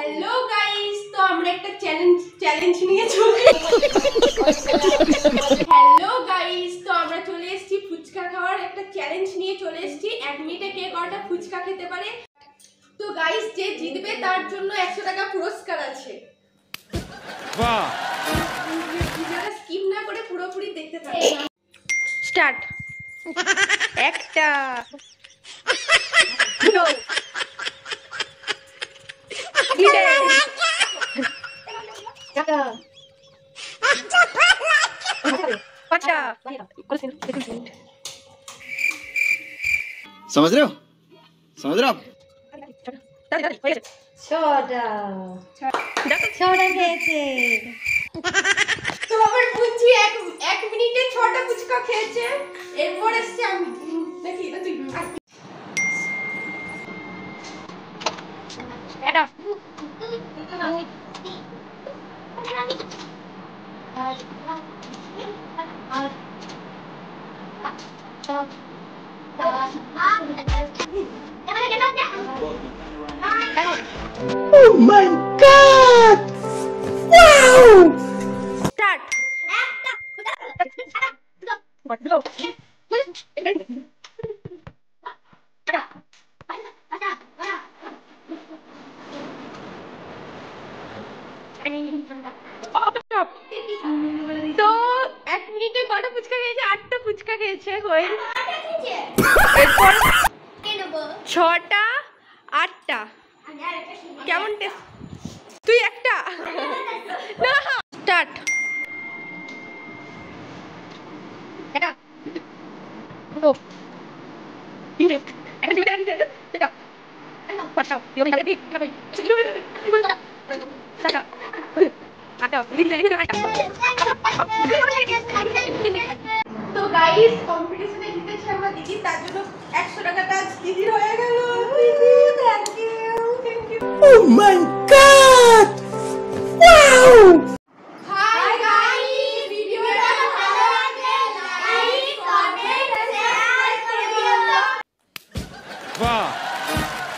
Hello guys, তো আমরা একটা চ্যালেঞ্জ নিয়ে চলে হ্যালো গাইস, তো আমরা চলে এসেছি ফুচকা খাওয়ার একটা চ্যালেঞ্জ নিয়ে চলে এসেছি। 1 মিনিটে কে কটা ফুচকা খেতে পারে। তো গাইস, যে জিতবে তার জন্য 100 টাকা পুরস্কার আছে। বাহ, ভিডিওটা স্কিপ না করে পুরোপুরি দেখতে থাকুন। স্টার্ট। একটা দুটো তিনটে চারটা पाँचटा समझ रहे हो आप छोटा খেয়েছে। তো আবার বুঝছি 1 মিনিটে 6টা ফুচকা খেয়েছে। এরপর এসছে আমি দেখি এটা তুই এটা Oh my God! Wow! Start. তো 1 মিনিটে কটা ফুচকা খেয়েছে? 8টা ফুচকা খেয়েছে। কোয়েল এরপর 6টা 8টা কেমন টেস্ট? তুই একটা না। স্টার্ট। এটা তো তিনটে একটা দিবি এটা পাঁচটা দিবি এটা ঠিক হবে সাতটা আটটা তো গাইস, কম্পিটিশনে জিতেছি আমরা দিদি, তার জন্য 100 টাকাটা দিদির হয়ে গেল। দিদি thank you. Oh my God!